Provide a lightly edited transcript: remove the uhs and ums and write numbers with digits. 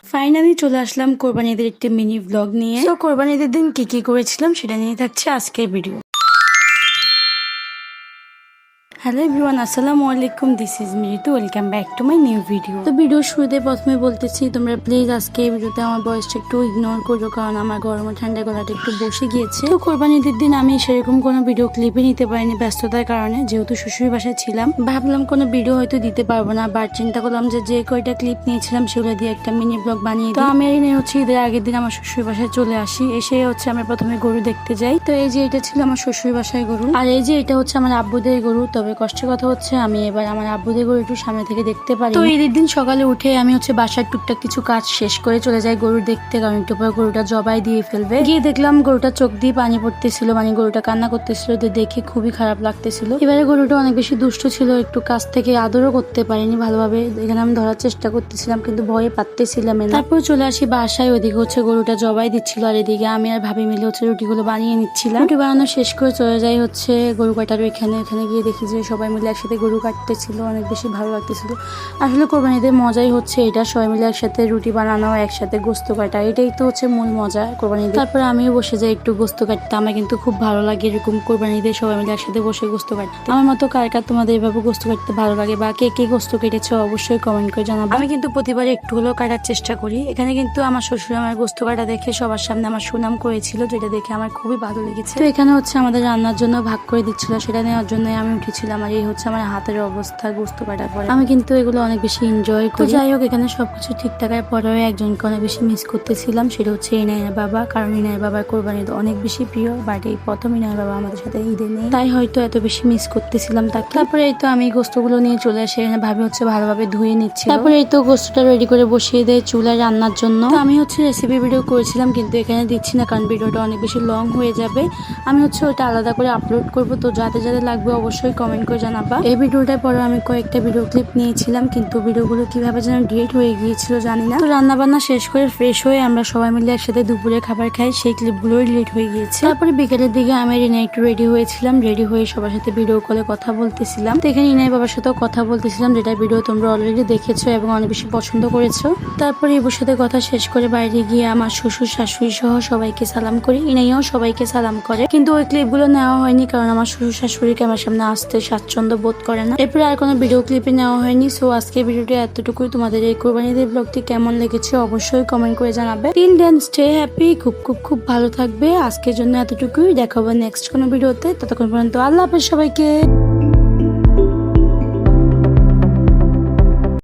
Finally চলে আসলাম কোরবানি ঈদের একটি মিনি ব্লগ নিয়ে। তো কোরবানি ঈদের দিন কি করেছিলাম সেটা নিয়ে থাকছে আজকের ভিডিও। হ্যালো এভরিওয়ান, আসসালামু আলাইকুম, this is Miritu, welcome back to my new video. তো ভিডিও শুরুতে প্রথমে বলতেছি তোমরা প্লিজ আজকে এই ভিডিওতে আমার ভয়েসটা একটু ইগনোর করো, কারণ আমার গরম ঠান্ডা গলাটা একটু বসে গিয়েছে। তো কোরবানি ঈদের দিন আমি সেরকম কোনো ভিডিও ক্লিপই নিতে পারিনি ব্যস্ততার কারণে, যেহেতু শ্বশুর বাসায় ছিলাম। ভাবলাম কোনো ভিডিও হয়তো দিতে পারবো না, বাট চিন্তা করলাম যে কয়টা ক্লিপ নিয়েছিলাম সেগুলো দিয়ে একটা মিনি ব্লগ বানিয়ে। তো আমি হচ্ছে ঈদের আগের দিন আমার শ্বশুর বাসায় চলে আসি। এসে হচ্ছে আমরা প্রথমে গরু দেখতে যাই। তো এই যে এটা ছিল আমার শ্বশুর বাসায় গরু, আর এই যে এটা হচ্ছে আমার আব্বুদের গরু। তবে কষ্টের কথা হচ্ছে আমি এবার আমার আব্বুদের গরু একটু সামনে থেকে দেখতে পারি। তো ঈদের দিন সকালে উঠে আমি হচ্ছে বাসার টুকটাক কিছু কাজ শেষ করে চলে যাই গরু দেখতে, কারণ একটু পর গরুটা জবাই দিয়ে ফেলবে। গিয়ে দেখলাম গরুটা চোখ দিয়ে পানি পড়তেছিল, মানে গরুটা কান্না করতেছিল, তো দেখে খুবই খারাপ লাগতেছিল। এবারে গরুটা অনেক বেশি দুষ্ট ছিল, একটু কাছ থেকে আদরও করতে পারিনি ভালোভাবে। এখানে আমি ধরার চেষ্টা করতেছিলাম কিন্তু ভয়ে পারতেছিলাম না। তারপর চলে আসি বাসায়, ওইদিকে হচ্ছে গরুটা জবাই দিচ্ছিল, আর এদিকে আমি আর ভাবি মিলে হচ্ছে রুটিগুলো বানিয়ে নিচ্ছিলাম। রুটি বানানো শেষ করে চলে যাই হচ্ছে গরু কাটার এখানে গিয়ে দেখি যে সবাই মিলে একসাথে গরু কাটতেছিল, অনেক বেশি ভালো লাগতেছিল। আসলে কোরবানিদের মজাই হচ্ছে এটা, সবাই মিলে একসাথে রুটি বানানো, একসাথে গোস্ত কাটা, এটাই তো হচ্ছে মূল মজা কোরবানিদের। তারপরে আমিও বসে যাই একটু গোস্ত কাটতে। আমার কিন্তু খুব ভালো লাগে এরকম কোরবানিদের সবাই মিলে একসাথে বসে গোস্ত কাটতে। আমার মতো কার তোমাদের এভাবে গোস্ত কাটতে ভালো লাগে, বা কে গোস্ত কেটেছো অবশ্যই কমেন্ট করে জানাবো। আমি কিন্তু প্রতিবার একটু হলেও কাটার চেষ্টা করি। এখানে কিন্তু আমার শ্বশুর আমার গোস্ত কাটা দেখে সবার সামনে আমার সুনাম করেছিল, যেটা দেখে আমার খুবই ভালো লেগেছে। তো এখানে হচ্ছে আমাদের রান্নার জন্য ভাগ করে দিচ্ছিল, সেটা নেওয়ার জন্য আমি উঠেছিলাম। আর এই হচ্ছে আমার হাতের অবস্থা গোস্ত কাটার পরে। আমি কিন্তু এগুলো অনেক বেশি এনজয় করি। যাই হোক, এখানে সবকিছু ঠিক থাকার পরেও একজনকে অনেক বেশি মিস করতেছিলাম, সেটা হচ্ছে ইনায়ের বাবা। কারণ ইনায়ের বাবার কোরবানি অনেক বেশি প্রিয়, বাট এই প্রথম ইনায়ের বাবা আমাদের সাথে ঈদে নেই, তাই হয়তো এত বেশি মিস করতেছিলাম তাকে। তারপরে এই তো আমি গোস্তগুলো নিয়ে চলে আসি, এখানে ভাবি হচ্ছে ভালোভাবে ধুয়ে নিচ্ছি। তারপরে এই তো গোস্তটা রেডি করে বসিয়ে দেয় চুলায় রান্নার জন্য। আমি হচ্ছে রেসিপি ভিডিও করেছিলাম কিন্তু এখানে দিচ্ছি না, কারণ ভিডিওটা অনেক বেশি লং হয়ে যাবে। আমি হচ্ছে ওটা আলাদা করে আপলোড করবো, তো যাতে লাগবে অবশ্যই কমেন্ট করে জানাবা। এই ভিডিওটার পরে আমি কয়েকটা ভিডিও ক্লিপ নিয়েছিলাম, কিন্তু ভিডিওগুলো কিভাবে যেন ডিলিট হয়ে গিয়েছিল জানি না। তো রান্না বান্না শেষ করে ফ্রেশ হয়ে আমরা সবাই মিলে একসাথে দুপুরে খাবার খাই, সেই ক্লিপগুলো ডিলিট হয়ে গিয়েছে। তারপরে বিকেলের দিকে আমি রিনা একটু রেডি হয়েছিলাম, রেডি হয়ে সবার সাথে ভিডিও কলে কথা বলতেছিলাম। তো এখানে ইনাই বাবার সাথেও কথা বলতেছিলাম, যেটা ভিডিও তোমরা অলরেডি দেখেছো এবং অনেক বেশি পছন্দ করেছো। তারপরে ইবুর সাথে কথা শেষ করে বাইরে গিয়ে আমার শ্বশুর শাশুড়ি সহ সবাইকে সালাম করি, ইনাইও সবাইকে সালাম করে। কিন্তু ওই ক্লিপগুলো নেওয়া হয়নি, কারণ আমার শ্বশুর শাশুড়ি ক্যামেরার সামনে আসতে স্বাচ্ছন্দ্য বোধ করে না। এরপরে আর কোনো ভিডিও ক্লিপে নেওয়া হয়নি। সো আজকে ভিডিওটি এতটুকুই। তোমাদের এই কোরবানিদের ব্লগটি কেমন লেগেছে অবশ্যই কমেন্ট করে জানাবে। টিল দেন স্টে হ্যাপি, খুব ভালো থাকবে। আজকের জন্য এতটুকুই, দেখাবো নেক্সট কোনো ভিডিওতে। ততক্ষণ পর্যন্ত আল্লাহ হাফেজ সবাইকে।